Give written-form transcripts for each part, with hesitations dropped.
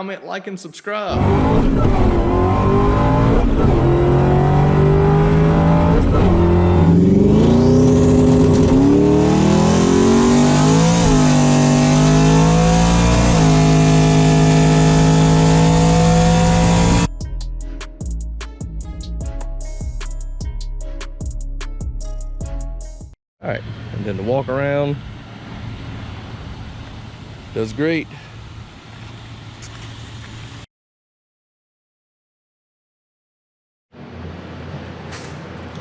comment, like, and subscribe. All right, and then the walk around does great.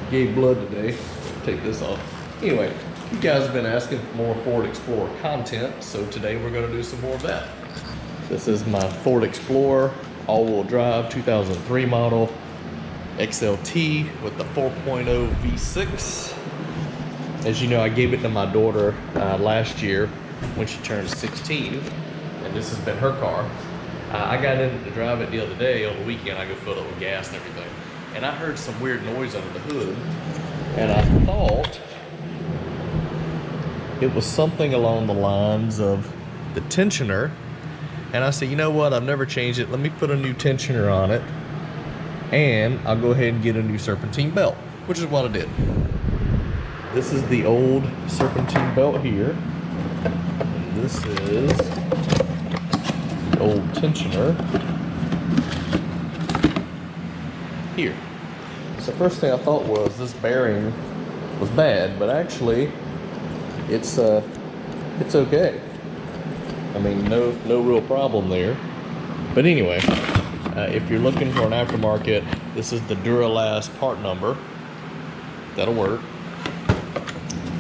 Gave blood today. Take this off. Anyway, you guys have been asking for more Ford Explorer content, so today we're going to do some more of that. This is my Ford Explorer all-wheel drive 2003 model XLT with the 4.0 V6. As you know, I gave it to my daughter last year when she turned 16, and this has been her car. I got in to drive it the other day on the weekend. I go fill it up with gas and everything, and I heard some weird noise under the hood, and I thought it was something along the lines of the tensioner. And I said, you know what, I've never changed it. Let me put a new tensioner on it, and I'll go ahead and get a new serpentine belt, which is what I did. This is the old serpentine belt here. And this is the old tensioner here. So first thing I thought was this bearing was bad, but actually it's okay. I mean, no real problem there. But anyway, if you're looking for an aftermarket, this is the Duralast part number. That'll work.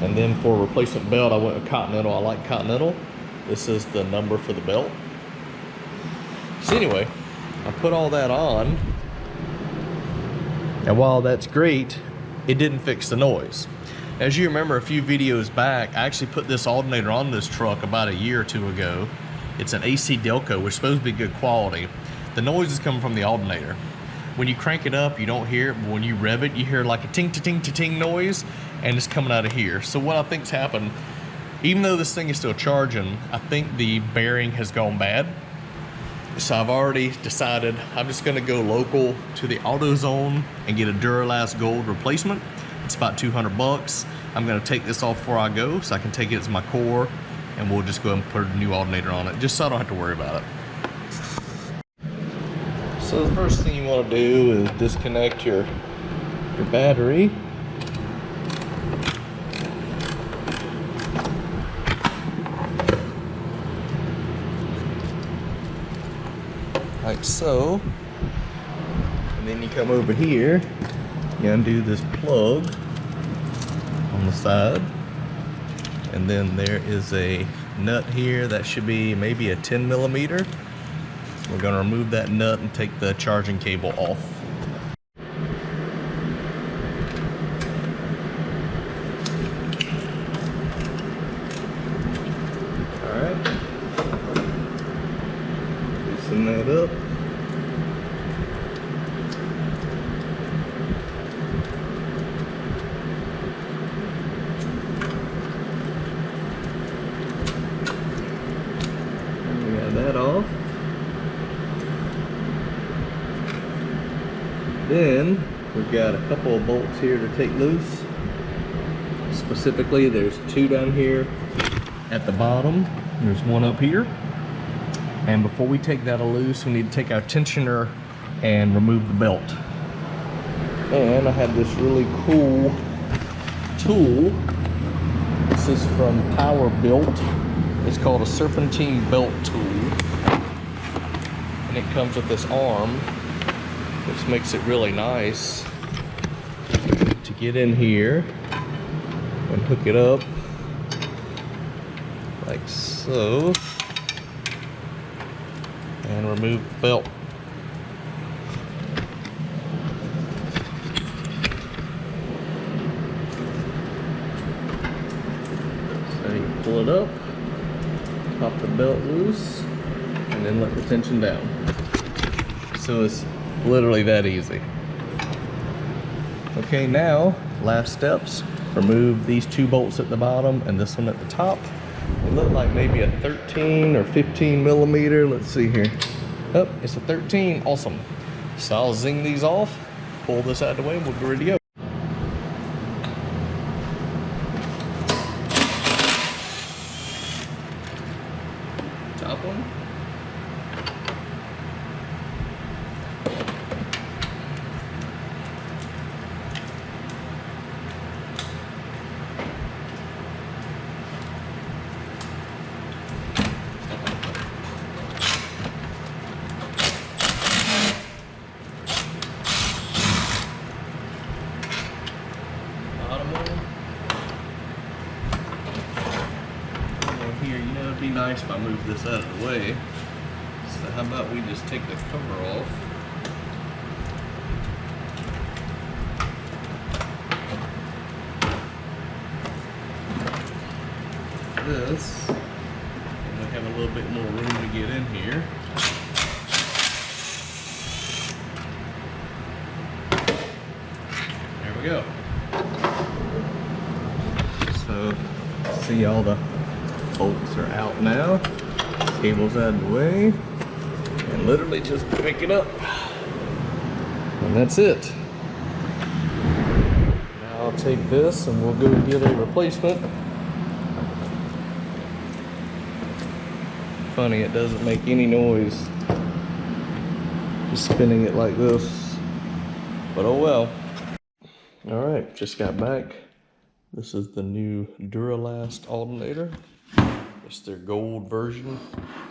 And then for replacement belt, I went with Continental. I like Continental. This is the number for the belt. So anyway, I put all that on, and while that's great, it didn't fix the noise. As you remember a few videos back, I actually put this alternator on this truck about a year or two ago. It's an AC Delco, which is supposed to be good quality. The noise is coming from the alternator. When you crank it up, you don't hear it, but when you rev it, you hear like a ting-ting-ting-ting noise, and it's coming out of here. So what I think's happened, even though this thing is still charging, I think the bearing has gone bad. So I've already decided I'm just gonna go local to the AutoZone and get a Duralast Gold replacement. It's about 200 bucks. I'm gonna take this off before I go so I can take it as my core, and we'll just go and put a new alternator on it, just so I don't have to worry about it. So the first thing you want to do is disconnect your battery. Like so. And then you come over here, you undo this plug on the side. And then there is a nut here that should be maybe a 10 millimeter. We're going to remove that nut and take the charging cable off. Alright. Loosen that up. We got that off. Then we've got a couple of bolts here to take loose. Specifically, there's two down here at the bottom. There's one up here. And before we take that loose, we need to take our tensioner and remove the belt. And I have this really cool tool. This is from Power Built. It's called a serpentine belt tool. And it comes with this arm, which makes it really nice to get in here and hook it up like so, and remove the belt. So you pull it up, pop the belt loose, and then let the tension down. So it's literally that easy. Okay, now last steps. Remove these two bolts at the bottom and this one at the top. It looked like maybe a 13 or 15 millimeter. Let's see here. Oh, it's a 13. Awesome. So I'll zing these off, pull this out of the way, and we'll be ready to go. Top one. Here, you know, it'd be nice if I moved this out of the way. So how about we just take the cover off. This, and we have a little bit more room to get in here. There we go. So, see, all the bolts are out now. Cable's out of the way. And literally just pick it up. And that's it. Now I'll take this and we'll go get a replacement. Funny, it doesn't make any noise. Just spinning it like this. But oh well. Alright, just got back. This is the new Duralast alternator. It's their gold version.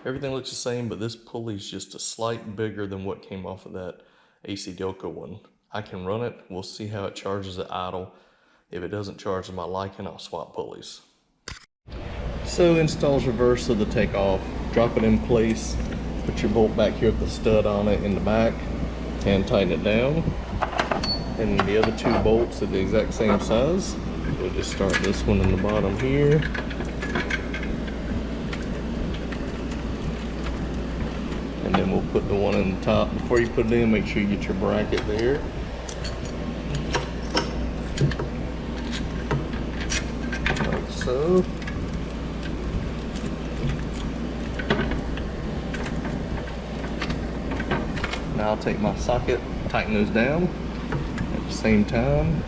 Everything looks the same, but this pulley's just a slight bigger than what came off of that AC Delco one. I can run it. We'll see how it charges at idle. If it doesn't charge to my liking, I'll swap pulleys. So installs reverse of the takeoff. Drop it in place. Put your bolt back here with the stud on it in the back. And tighten it down. And the other two bolts are the exact same size. We'll just start this one in the bottom here. And then we'll put the one in the top. Before you put it in, make sure you get your bracket there. Like so. Now I'll take my socket, tighten those down. At the same time,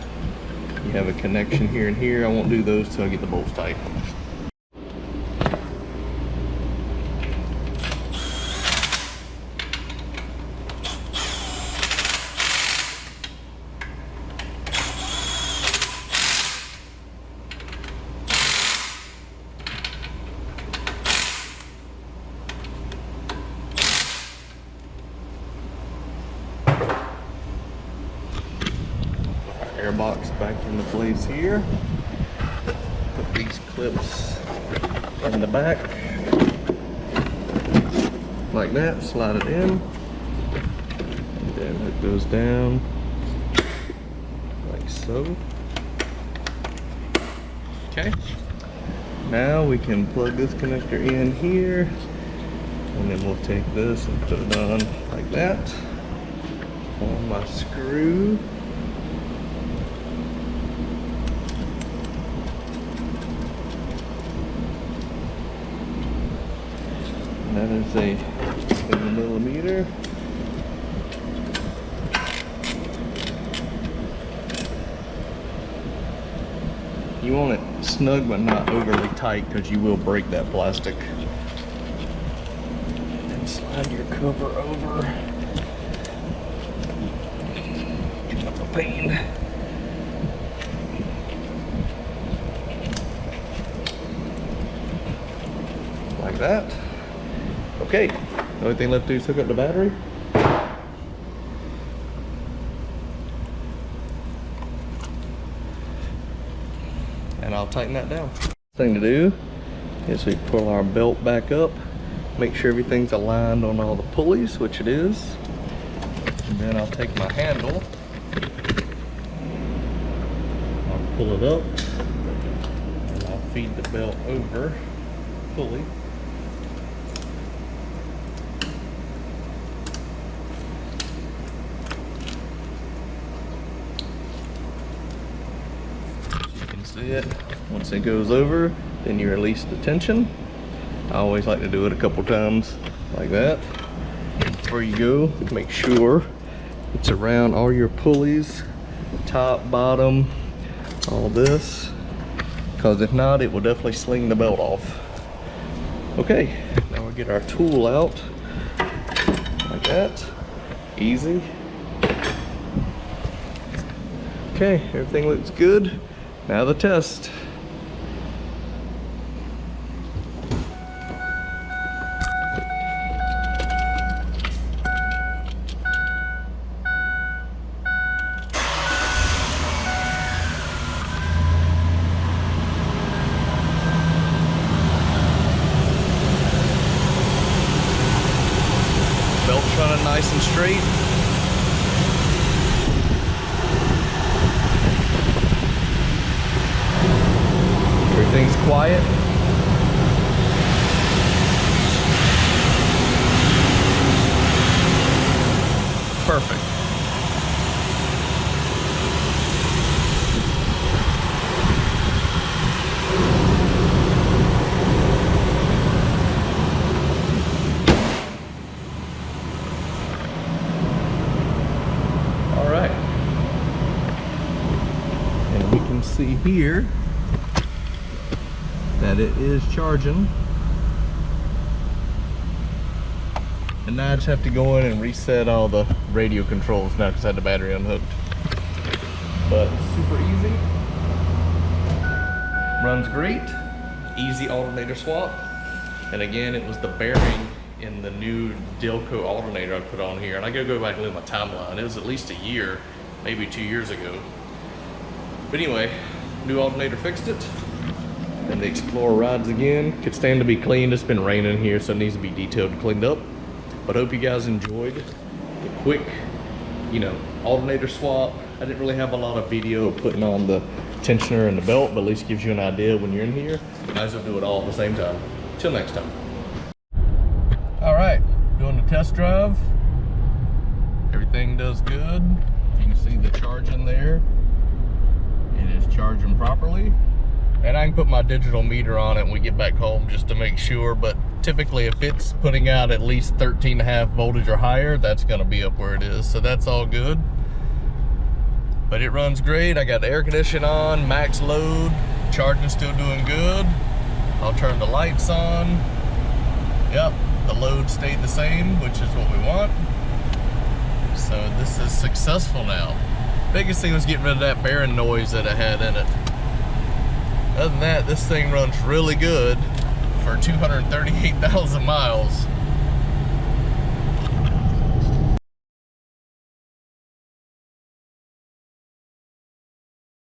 you have a connection here and here. I won't do those till I get the bolts tight. Air box back into place here. Put these clips in the back like that, slide it in, and then it goes down like so. Okay, now we can plug this connector in here, and then we'll take this and put it on like that on my screw. That is a 7mm. You want it snug but not overly tight because you will break that plastic. And slide your cover over. Get up a pain. Like that. Okay, the only thing left to do is hook up the battery. And I'll tighten that down. Thing to do is we pull our belt back up, make sure everything's aligned on all the pulleys, which it is. And then I'll take my handle, I'll pull it up, and I'll feed the belt over the pulley. See it? Once it goes over, then you release the tension. I always like to do it a couple times like that. before you go, make sure it's around all your pulleys, top, bottom, all this, because if not, it will definitely sling the belt off. Okay, now we'll get our tool out like that. Easy. Okay, everything looks good. Now the test. Belt's running nice and straight. Everything's quiet. Perfect. All right. And we can see here that it is charging. And now I just have to go in and reset all the radio controls now because I had the battery unhooked. But super easy. Runs great. Easy alternator swap. And again, it was the bearing in the new Delco alternator I put on here. And I gotta go back and look at my timeline. It was at least a year, maybe 2 years ago. But anyway, new alternator fixed it. And the Explorer rides again. Could stand to be cleaned. It's been raining here, so it needs to be detailed and cleaned up. But hope you guys enjoyed the quick, alternator swap. I didn't really have a lot of video of putting on the tensioner and the belt, but at least gives you an idea when you're in here. Might as well do it all at the same time. Till next time. All right, doing the test drive. Everything does good. You can see the charging there. It is charging properly. And I can put my digital meter on it when we get back home just to make sure, but typically if it's putting out at least 13.5 voltage or higher, that's gonna be up where it is, so that's all good. But it runs great. I got the air conditioning on, max load, charging's still doing good. I'll turn the lights on. Yep, the load stayed the same, which is what we want. So this is successful now. Biggest thing was getting rid of that bearing noise that I had in it. Other than that, this thing runs really good for 238,000 miles.